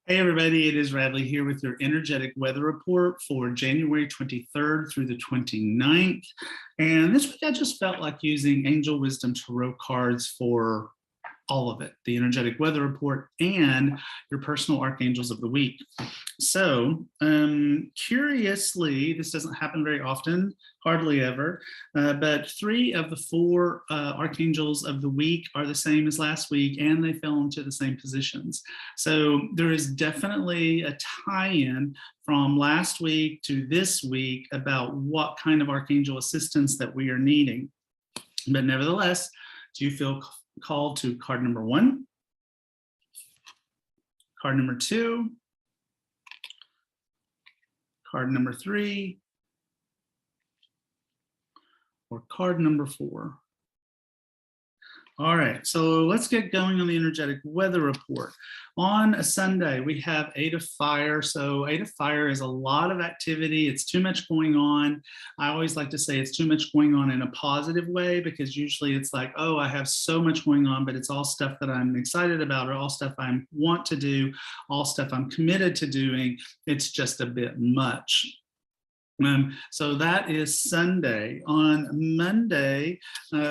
Hey everybody, it is Radley here with your energetic weather report for January 23rd through the 29th. And this week I just felt like using Angel Wisdom Tarot cards for all of it, the energetic weather report and your personal archangels of the week. So curiously, this doesn't happen very often, hardly ever, but 3 of the 4 archangels of the week are the same as last week, and they fell into the same positions. So there is definitely a tie-in from last week to this week about what kind of archangel assistance that we are needing. But nevertheless, do you feel called to card number 1, card number 2, card number 3, or card number 4? All right, so let's get going on the energetic weather report. On a Sunday, we have 8 of fire. So 8 of fire is a lot of activity. It's too much going on. I always like to say it's too much going on in a positive way, because usually it's like, oh, I have so much going on, but it's all stuff that I'm excited about, or all stuff I want to do, all stuff I'm committed to doing. It's just a bit much. So that is Sunday. On Monday,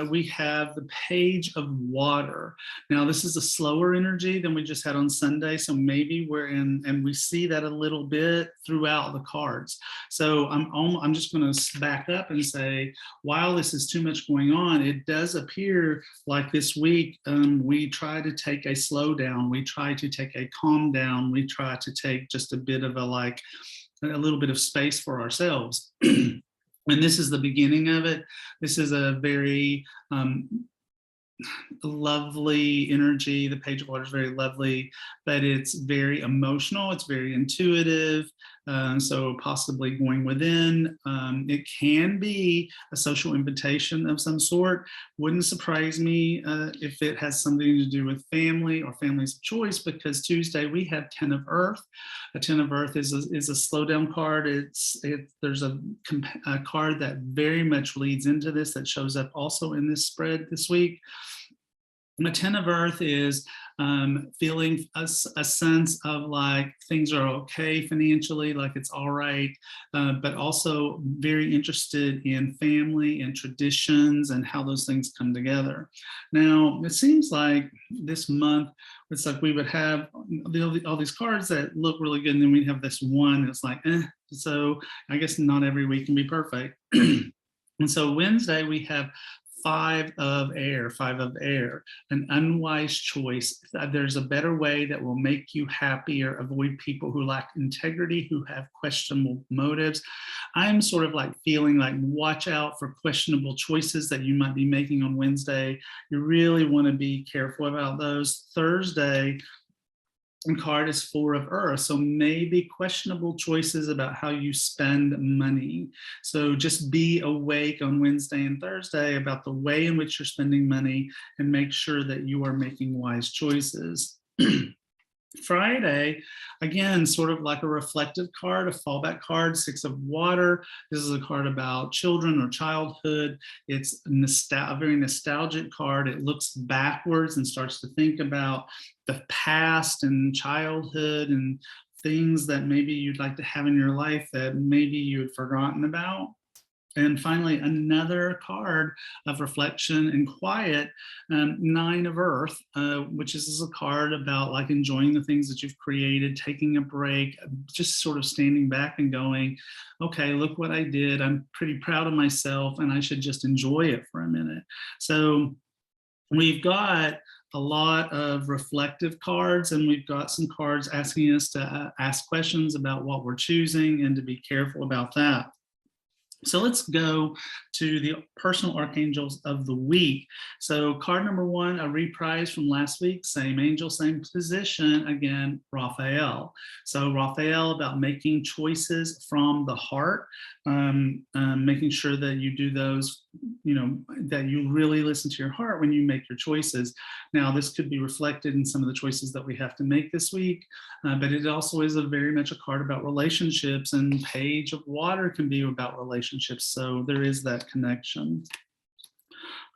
we have the Page of Water. Now, this is a slower energy than we just had on Sunday, so maybe we're in, and we see that a little bit throughout the cards. So I'm just going to back up and say, while this is too much going on, it does appear like this week we try to take a slow down, we try to take a calm down, we try to take just a bit of a little bit of space for ourselves. And this is the beginning of it. This is a very lovely energy. The Page of Water is very lovely, but it's very emotional. It's very intuitive. So possibly going within. It can be a social invitation of some sort. Wouldn't surprise me if it has something to do with family or families of choice, because Tuesday we have 10 of Earth. A 10 of Earth is a slow down card. There's a card that very much leads into this, that shows up also in this spread this week. And the 10 of Earth is feeling a sense of like things are okay financially, like it's all right, but also very interested in family and traditions and how those things come together. Now, it seems like this month, it's like we would have all these cards that look really good, and then we'd have this one that's like, so I guess not every week can be perfect. And so Wednesday, we have 5 of air, an unwise choice. There's a better way that will make you happier. Avoid people who lack integrity, who have questionable motives. I'm sort of like feeling like, watch out for questionable choices that you might be making on Wednesday. You really want to be careful about those. Thursday, and card is 4 of Earth. So maybe questionable choices about how you spend money. So just be awake on Wednesday and Thursday about the way in which you're spending money, and make sure that you are making wise choices. Friday, again, sort of like a reflective card, a fallback card, 6 of Water. This is a card about children or childhood. It's a very nostalgic card. It looks backwards and starts to think about the past and childhood and things that maybe you'd like to have in your life that maybe you had forgotten about. And finally, another card of reflection and quiet, 9 of Earth, which is a card about like enjoying the things that you've created, taking a break, just sort of standing back and going, okay, look what I did. I'm pretty proud of myself, and I should just enjoy it for a minute. So we've got a lot of reflective cards, and we've got some cards asking us to ask questions about what we're choosing and to be careful about that. So let's go to the personal archangels of the week. So card number 1, a reprise from last week, same angel, same position, again, Raphael. So Raphael, about making choices from the heart, making sure that you do those, that you really listen to your heart when you make your choices. Now, this could be reflected in some of the choices that we have to make this week, but it also is very much a card about relationships, and Page of Water can be about relationships. So there is that connection.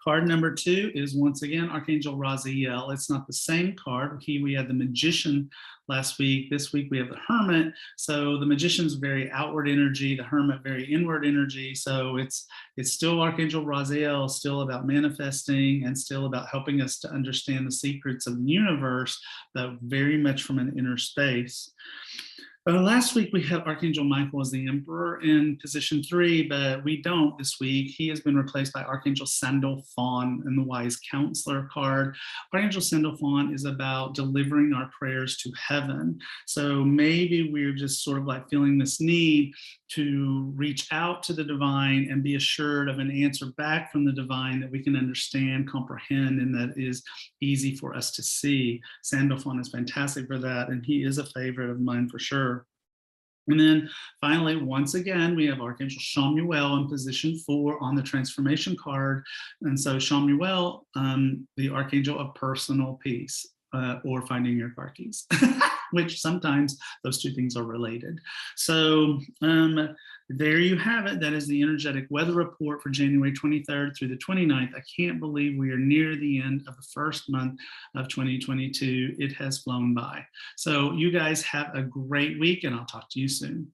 Card number 2 is once again Archangel Raziel. It's not the same card. We had the Magician last week. This week we have the Hermit. So the Magician's very outward energy, the Hermit very inward energy. So it's still Archangel Raziel, still about manifesting and still about helping us to understand the secrets of the universe, but very much from an inner space. Last week we had Archangel Michael as the Emperor in position 3, but we don't this week. He has been replaced by Archangel Sandalphon in the Wise Counselor card. Archangel Sandalphon is about delivering our prayers to heaven. So maybe we're just sort of like feeling this need to reach out to the divine and be assured of an answer back from the divine that we can understand, comprehend, and that is easy for us to see. Sandalphon is fantastic for that, and he is a favorite of mine for sure. And then finally, once again, we have Archangel Chamuel in position 4 on the transformation card. And so Chamuel, the Archangel of personal peace, or finding your car keys, which sometimes those two things are related. So there you have it. That is the energetic weather report for January 23rd through the 29th. I can't believe we are near the end of the first month of 2022. It has flown by. So you guys have a great week, and I'll talk to you soon.